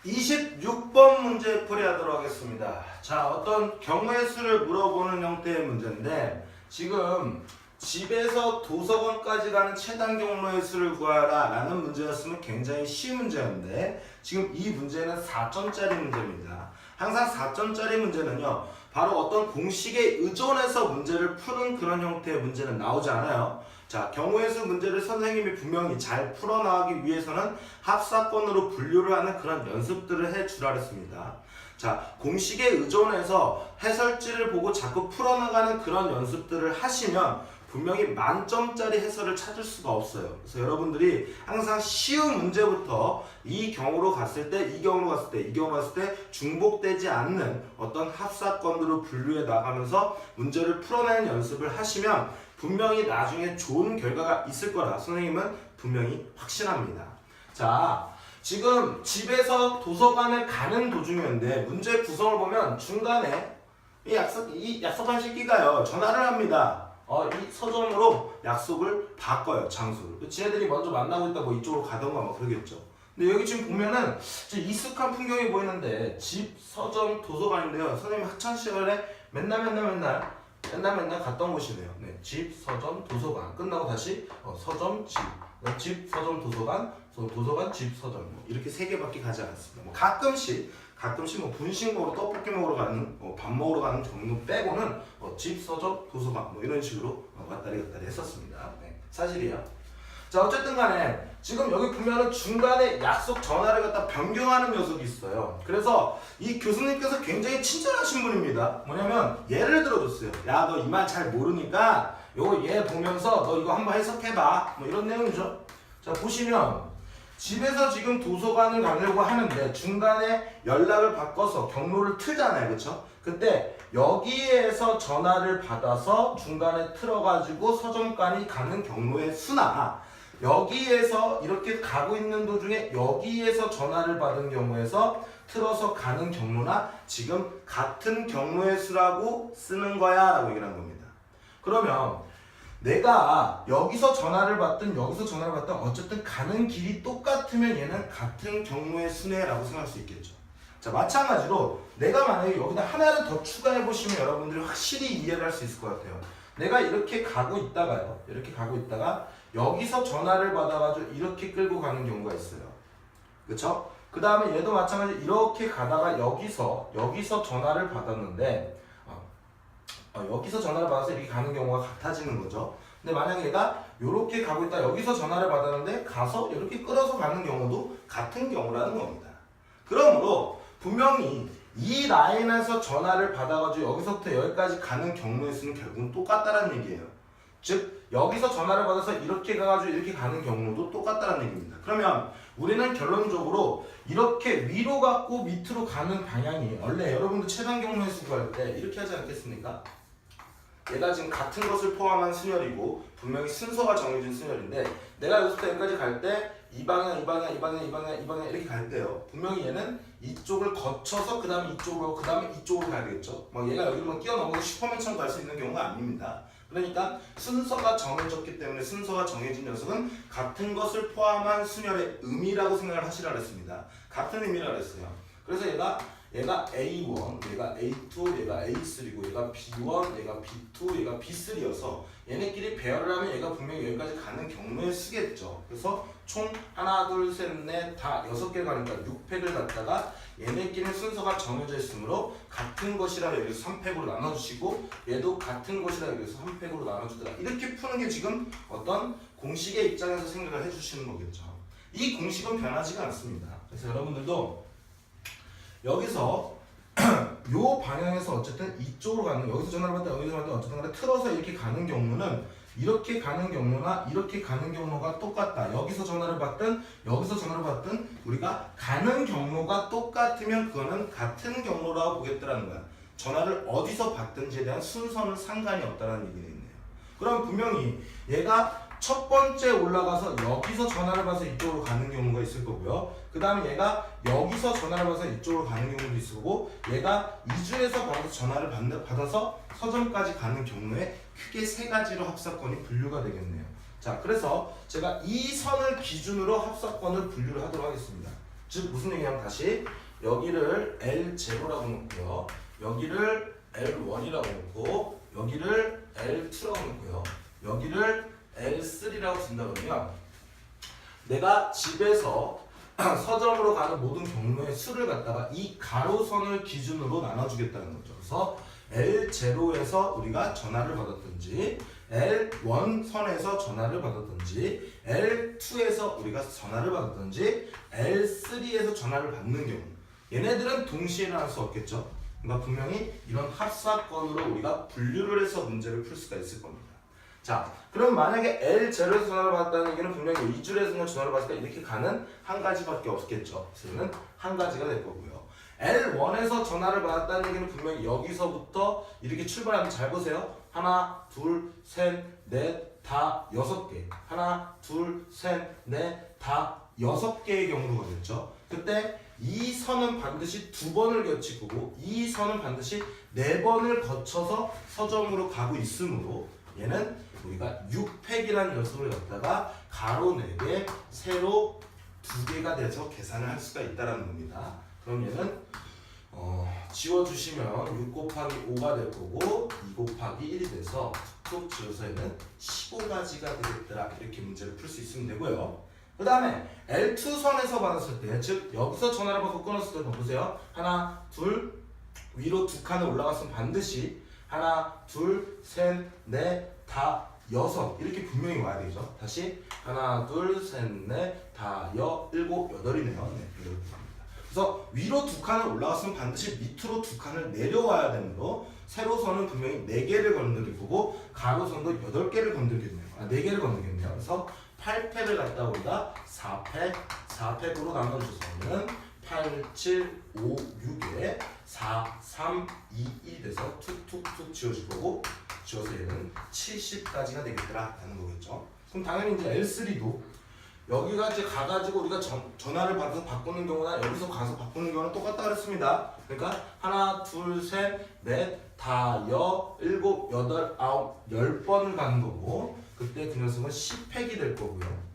26번 문제 풀이하도록 하겠습니다. 자, 어떤 경우의 수를 물어보는 형태의 문제인데 지금 집에서 도서관까지 가는 최단 경로의 수를 구하라 라는 문제였으면 굉장히 쉬운 문제였는데 지금 이 문제는 4점짜리 문제입니다. 항상 4점짜리 문제는요, 바로 어떤 공식에 의존해서 문제를 푸는 그런 형태의 문제는 나오지 않아요. 자, 경우의 수 문제를 선생님이 분명히 잘 풀어나가기 위해서는 합사건으로 분류를 하는 그런 연습들을 해주라 그랬습니다. 자, 공식에 의존해서 해설지를 보고 자꾸 풀어나가는 그런 연습들을 하시면 분명히 만점짜리 해설을 찾을 수가 없어요. 그래서 여러분들이 항상 쉬운 문제부터 이 경우로 갔을 때, 이 경우로 갔을 때, 이 경우로 갔을 때 중복되지 않는 어떤 합사건으로 분류해 나가면서 문제를 풀어내는 연습을 하시면 분명히 나중에 좋은 결과가 있을 거라 선생님은 분명히 확신합니다. 자, 지금 집에서 도서관을 가는 도중이었는데 문제 구성을 보면 중간에 이 약속한 시기가요 전화를 합니다. 이 서점으로 약속을 바꿔요, 장소를. 지네들이 먼저 만나고 있다 뭐 이쪽으로 가던가 뭐 그러겠죠. 근데 여기 지금 보면은 익숙한 풍경이 보이는데 집, 서점, 도서관인데요. 선생님이 학창 시절에 맨날 갔던 곳이네요. 네, 집, 서점, 도서관 끝나고 다시 서점, 집, 집, 서점, 도서관, 도서관, 집, 서점 뭐 이렇게 세 개밖에 가지 않았습니다. 뭐 가끔씩 뭐 분식 먹으러 떡볶이 먹으러 가는 밥 먹으러 가는 정도 빼고는 집, 서점, 도서관 뭐 이런 식으로 왔다리 갔다리 했었습니다. 네, 사실이에요. 자, 어쨌든 간에 지금 여기 보면은 중간에 약속 전화를 갖다 변경하는 녀석이 있어요. 그래서 이 교수님께서 굉장히 친절하신 분입니다. 뭐냐면 예를 들어줬어요. 야, 너 이 말 잘 모르니까 요거 얘 보면서 너 이거 한번 해석해봐. 뭐 이런 내용이죠. 자, 보시면 집에서 지금 도서관을 가려고 하는데 중간에 연락을 바꿔서 경로를 틀잖아요. 그쵸? 그때 여기에서 전화를 받아서 중간에 틀어가지고 서점까지 가는 경로의 수나 여기에서 이렇게 가고 있는 도중에 여기에서 전화를 받은 경우에서 틀어서 가는 경로나 지금 같은 경로의 수라고 쓰는 거야 라고 얘기를 한 겁니다. 그러면 내가 여기서 전화를 받든 여기서 전화를 받든 어쨌든 가는 길이 똑같으면 얘는 같은 경로의 수네 라고 생각할 수 있겠죠. 자, 마찬가지로 내가 만약에 여기다 하나를 더 추가해 보시면 여러분들이 확실히 이해를 할 수 있을 것 같아요. 내가 이렇게 가고 있다가요, 이렇게 가고 있다가 여기서 전화를 받아가지고 이렇게 끌고 가는 경우가 있어요. 그쵸? 그 다음에 얘도 마찬가지로 이렇게 가다가 여기서 전화를 받았는데 여기서 전화를 받아서 이렇게 가는 경우가 같아지는 거죠. 근데 만약에 얘가 이렇게 가고 있다 여기서 전화를 받았는데 가서 이렇게 끌어서 가는 경우도 같은 경우라는 겁니다. 그러므로 분명히 이 라인에서 전화를 받아가지고 여기서부터 여기까지 가는 경로의 수는 결국은 똑같다는 얘기예요. 즉 여기서 전화를 받아서 이렇게 가가지고 이렇게 가는 경로도 똑같다는 얘기입니다. 그러면 우리는 결론적으로 이렇게 위로 갔고 밑으로 가는 방향이 원래 여러분들 최단 경로의 수 구할 때 이렇게 하지 않겠습니까? 얘가 지금 같은 것을 포함한 순열이고 분명히 순서가 정해진 순열인데 내가 여기서부터 여기까지 갈 때 이 방향 이렇게 갈 때요. 분명히 얘는 이쪽을 거쳐서 그 다음에 이쪽으로 가야겠죠. 막 얘가 여기로 끼어넘어서 슈퍼맨처럼 갈 수 있는 경우가 아닙니다. 그러니까 순서가 정해졌기 때문에 순서가 정해진 녀석은 같은 것을 포함한 순열의 의미라고 생각을 하시라 그랬습니다. 같은 의미라 그랬어요. 그래서 얘가 A1, 얘가 A2, 얘가 A3고 얘가 B1, 얘가 B2, 얘가 B3여서 얘네끼리 배열을 하면 얘가 분명히 여기까지 가는 경로에 쓰겠죠. 그래서 총 하나, 둘, 셋, 넷, 다 6개 가니까 6팩을 갖다가 얘네끼리 순서가 정해져 있으므로 같은 것이라 여기서 3팩으로 나눠주시고 얘도 같은 것이라 여기서 3팩으로 나눠주더라. 이렇게 푸는 게 지금 어떤 공식의 입장에서 생각을 해주시는 거겠죠. 이 공식은 변하지가 않습니다. 그래서 여러분들도 여기서 요 방향에서 어쨌든 이쪽으로 가는 여기서 전화를 받다 여기서 받다 어쨌든 간에 틀어서 이렇게 가는 경우는 이렇게 가는 경로나 이렇게 가는 경로가 똑같다. 여기서 전화를 받든 여기서 전화를 받든 우리가 가는 경로가 똑같으면 그거는 같은 경로라고 보겠다라는 거야. 전화를 어디서 받든지에 대한 순서는 상관이 없다는 얘기가 있네요. 그럼 분명히 얘가 첫 번째 올라가서 여기서 전화를 받아서 이쪽으로 가는 경우가 있을 거고요. 그 다음에 얘가 여기서 전화를 받아서 이쪽으로 가는 경우도 있을 거고 얘가 이주에서 받아서 전화를 받아서 서점까지 가는 경우에 크게 세 가지로 합사건이 분류가 되겠네요. 자, 그래서 제가 이 선을 기준으로 합사건을 분류를 하도록 하겠습니다. 즉 무슨 얘기냐면 다시 여기를 L0라고 놓고요. 여기를 L1이라고 놓고 여기를 L2라고 놓고요. 여기를 L3라고 준다 그러면 내가 집에서 서점으로 가는 모든 경로의 수를 갖다가 이 가로선을 기준으로 나눠주겠다는 거죠. 그래서 L0에서 우리가 전화를 받았든지 L1 선에서 전화를 받았든지 L2에서 우리가 전화를 받았든지 L3에서 전화를 받는 경우 얘네들은 동시에 일어날 수 없겠죠. 그러니까 분명히 이런 합사건으로 우리가 분류를 해서 문제를 풀 수가 있을 겁니다. 자, 그럼 만약에 L0에서 전화를 받았다는 얘기는 분명히 이 줄에서 전화를 받았다 이렇게 가는 한 가지밖에 없겠죠. 그래서 한 가지가 될 거고요. L1에서 전화를 받았다는 얘기는 분명히 여기서부터 이렇게 출발하면 잘 보세요. 하나, 둘, 셋, 넷, 다, 6개. 하나, 둘, 셋, 넷, 다, 6개의 경우로 가겠죠. 그때 이 선은 반드시 2번을 거칠 거고 이 선은 반드시 4번을 거쳐서 서점으로 가고 있으므로 얘는 우리가 6팩이라는 녀석을 갖다가 가로 4개, 세로 2개가 돼서 계산을 할 수가 있다는 겁니다. 그럼 얘는 지워주시면 6 곱하기 5가 될 거고 2 곱하기 1이 돼서 툭툭 지워서 얘는 15가지가 되겠더라. 이렇게 문제를 풀 수 있으면 되고요. 그 다음에 L2선에서 받았을 때, 즉 여기서 전화를 받고 끊었을 때 보세요. 하나, 둘, 위로 2칸을 올라갔으면 반드시 하나, 둘, 셋, 넷, 다, 6 이렇게 분명히 와야 되죠. 다시 하나, 둘, 셋, 넷, 다, 7, 8이네요. 네, 이렇게. 그래서 위로 2칸을 올라갔으면 반드시 밑으로 2칸을 내려와야 되므로 세로선은 분명히 4개를 건드릴 거고 가로선도 8개를 건드리겠네요. 4개를 건드리겠네요. 그래서 8팩을 갖다 우리가 4팩으로 나눠주서는 8, 7, 5, 6에 4, 3, 2, 1 돼서 툭툭툭 지워질 거고 지워서 얘는 70까지가 되겠더라 라는 거겠죠. 그럼 당연히 이제 L3도 여기가 이제 가가지고 우리가 전화를 받아서 바꾸는 경우나 여기서 가서 바꾸는 경우는 똑같다 그랬습니다. 그러니까 하나, 둘, 셋, 넷, 다, 7, 8, 9, 10번을 가는 거고 그때 그 녀석은 10팩이 될 거고요.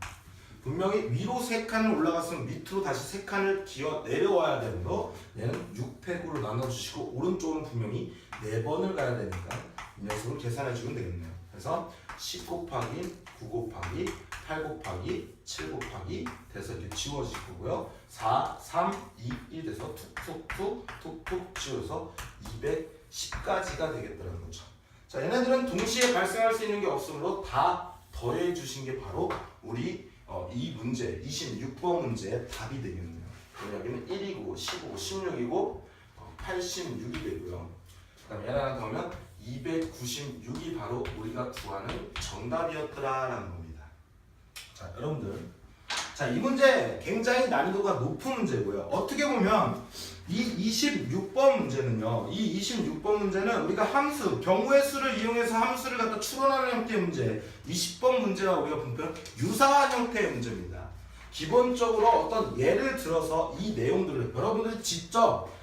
분명히 위로 3칸을 올라갔으면 밑으로 다시 3칸을 기어 내려와야 되므로 얘는 6팩으로 나눠주시고 오른쪽은 분명히 4번을 가야 되니까 이 녀석을 계산해주면 되겠네요. 그래서 10 곱하기 9 곱하기 8 곱하기 7 곱하기 돼서 이렇게 지워질 거고요. 4, 3, 2, 1 돼서 툭툭툭 지워서 210까지가 되겠다는 거죠. 자, 얘네들은 동시에 발생할 수 있는 게 없으므로 다 더해 주신 게 바로 우리 이 문제 26번 문제의 답이 되겠네요. 여기는 1이고 15, 16이고 86이 되고요. 그 다음에 얘를 하나 더하면 296이 바로 우리가 구하는 정답이었더라라는 겁니다. 자, 여러분들, 자, 이 문제 굉장히 난이도가 높은 문제고요. 어떻게 보면 이 26번 문제는요. 이 26번 문제는 우리가 함수, 경우의 수를 이용해서 함수를 갖다 추론하는 형태의 문제. 20번 문제와 우리가 보면 유사한 형태의 문제입니다. 기본적으로 어떤 예를 들어서 이 내용들을 여러분들이 직접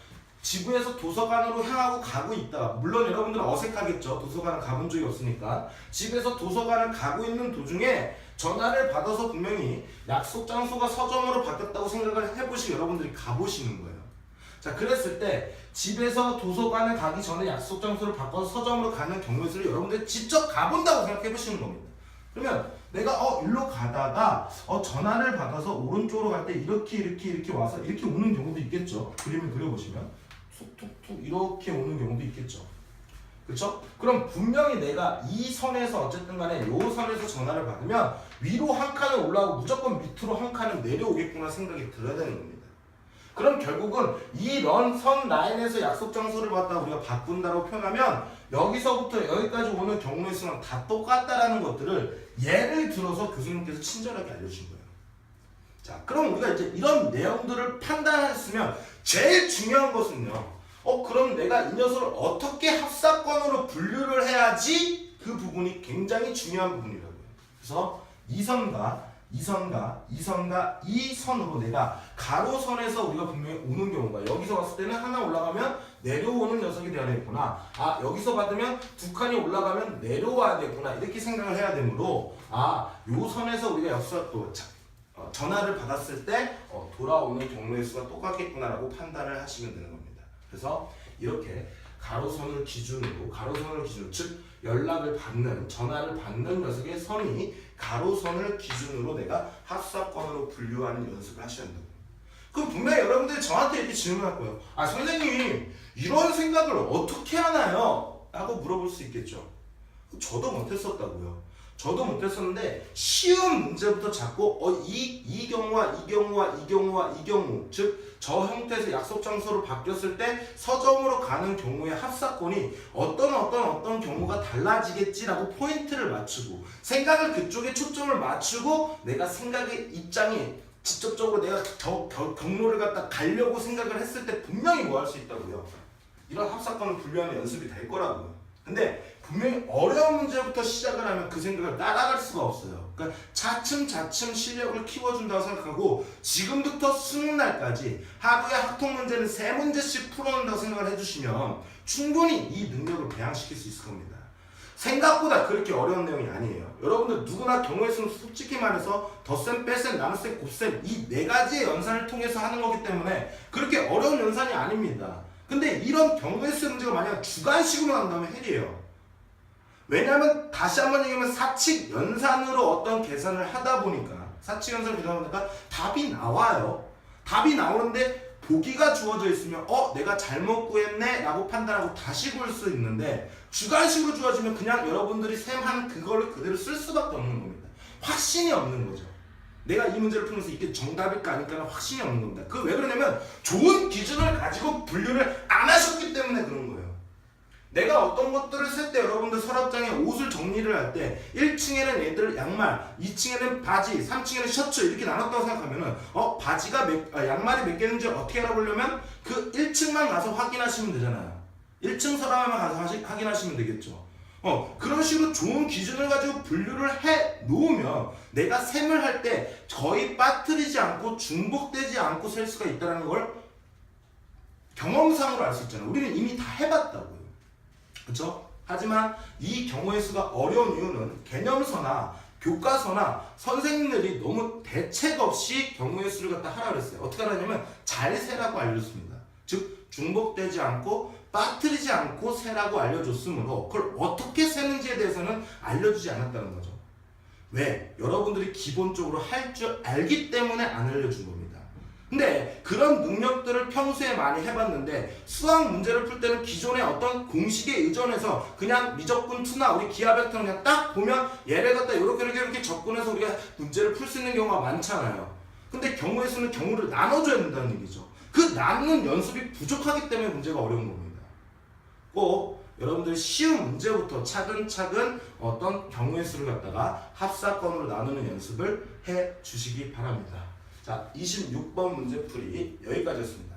지구에서 도서관으로 향하고 가고 있다. 물론 여러분들은 어색하겠죠. 도서관을 가본 적이 없으니까. 집에서 도서관을 가고 있는 도중에 전화를 받아서 분명히 약속 장소가 서점으로 바뀌었다고 생각을 해보시고 여러분들이 가보시는 거예요. 자, 그랬을 때 집에서 도서관을 가기 전에 약속 장소를 바꿔서 서점으로 가는 경우의 수를 여러분들이 직접 가본다고 생각해 보시는 겁니다. 그러면 내가 일로 가다가 전화를 받아서 오른쪽으로 갈 때 이렇게 와서 이렇게 오는 경우도 있겠죠. 그림을 그려보시면 툭툭툭 이렇게 오는 경우도 있겠죠. 그렇죠? 그럼 분명히 내가 이 선에서 어쨌든 간에 이 선에서 전화를 받으면 위로 한 칸을 올라오고 무조건 밑으로 한 칸을 내려오겠구나 생각이 들어야 되는 겁니다. 그럼 결국은 이런 선 라인에서 약속 장소를 갖다가 우리가 바꾼다고 표현하면 여기서부터 여기까지 오는 경우의 수랑 다 똑같다라는 것들을 예를 들어서 교수님께서 친절하게 알려주신 거예요. 자, 그럼 우리가 이제 이런 내용들을 판단했으면 제일 중요한 것은요. 그럼 내가 이 녀석을 어떻게 합사건으로 분류를 해야지 그 부분이 굉장히 중요한 부분이라고요. 그래서 이 선과 이 선으로 내가 가로선에서 우리가 분명히 오는 경우가 여기서 왔을 때는 하나 올라가면 내려오는 녀석이 되어야 되겠구나. 여기서 받으면 2칸이 올라가면 내려와야 되겠구나. 이렇게 생각을 해야 되므로 요 선에서 우리가 전화를 받았을 때 돌아오는 경로의 수가 똑같겠구나라고 판단을 하시면 되는 겁니다. 그래서 이렇게 가로선을 기준으로 즉 연락을 받는 전화를 받는 녀석의 선이 가로선을 기준으로 내가 합사건으로 분류하는 연습을 하셔야 된다고. 그럼 분명히 여러분들이 저한테 이렇게 질문할 거예요. 아 선생님 이런 생각을 어떻게 하나요? 라고 물어볼 수 있겠죠. 저도 못했었다고요. 저도 못했었는데 쉬운 문제부터 잡고 이 경우와 이 경우와 이 경우와 이 경우 즉 저 형태에서 약속 장소로 바뀌었을 때 서점으로 가는 경우의 합사건이 어떤 경우가 달라지겠지라고 포인트를 맞추고 생각을 그쪽에 초점을 맞추고 내가 생각의 입장이 직접적으로 내가 경로를 갖다 가려고 생각을 했을 때 분명히 뭐 할 수 있다고요. 이런 합사건을 분류하는 연습이 될 거라고요. 근데 분명히 어려운 문제부터 시작을 하면 그 생각을 따라갈 수가 없어요. 그러니까 차츰 실력을 키워준다고 생각하고 지금부터 수능 날까지 하루에 학통 문제는 3문제씩 풀어낸다고 생각을 해주시면 충분히 이 능력을 배양시킬 수 있을 겁니다. 생각보다 그렇게 어려운 내용이 아니에요. 여러분들 누구나 경우의 수는 솔직히 말해서 덧셈, 뺄셈, 나눗셈, 곱셈 이 4가지의 연산을 통해서 하는 거기 때문에 그렇게 어려운 연산이 아닙니다. 근데 이런 경우의 수 문제가 만약 주관식으로 나온다면 헬이에요. 왜냐하면 다시 한번 얘기하면 사칙 연산으로 어떤 계산을 하다 보니까 답이 나와요. 답이 나오는데 보기가 주어져 있으면 내가 잘못 구했네 라고 판단하고 다시 구할 수 있는데 주관식으로 주어지면 그냥 여러분들이 셈한 그거를 그대로 쓸 수밖에 없는 겁니다. 확신이 없는 거죠. 내가 이 문제를 풀면서 이게 정답일까 아닐까는 확신이 없는 겁니다. 그 왜 그러냐면 좋은 기준을 가지고 분류를 안 하셨기 때문에 그런 거예요. 내가 어떤 것들을 쓸 때 여러분들 서랍장에 옷을 정리를 할 때 1층에는 얘들 양말, 2층에는 바지, 3층에는 셔츠 이렇게 나눴다고 생각하면은 바지가 양말이 몇 개인지 어떻게 알아보려면 그 1층만 가서 확인하시면 되잖아요. 1층 서랍에만 가서 확인하시면 되겠죠. 그런 식으로 좋은 기준을 가지고 분류를 해 놓으면 내가 셈을 할 때 거의 빠뜨리지 않고 중복되지 않고 셀 수가 있다는 걸 경험상으로 알 수 있잖아요. 우리는 이미 다 해봤다고요. 그렇죠? 하지만 이 경우의 수가 어려운 이유는 개념서나 교과서나 선생님들이 너무 대책 없이 경우의 수를 갖다 하라 그랬어요. 어떻게 하냐면 잘 세라고 알려줬습니다. 즉 중복되지 않고 빠뜨리지 않고 세라고 알려줬으므로 그걸 어떻게 세는지에 대해서는 알려주지 않았다는 거죠. 왜? 여러분들이 기본적으로 할 줄 알기 때문에 안 알려준 겁니다. 근데 그런 능력들을 평소에 많이 해봤는데 수학 문제를 풀 때는 기존의 어떤 공식에 의존해서 그냥 미적분 2나 우리 기하 벡터는 그냥 딱 보면 얘를 갖다 이렇게 접근해서 우리가 문제를 풀 수 있는 경우가 많잖아요. 근데 경우의 수는 경우를 나눠줘야 된다는 얘기죠. 그 나누는 연습이 부족하기 때문에 문제가 어려운 겁니다. 꼭 여러분들 쉬운 문제부터 차근차근 어떤 경우의 수를 갖다가 합사건으로 나누는 연습을 해 주시기 바랍니다. 자, 26번 문제 풀이 여기까지였습니다.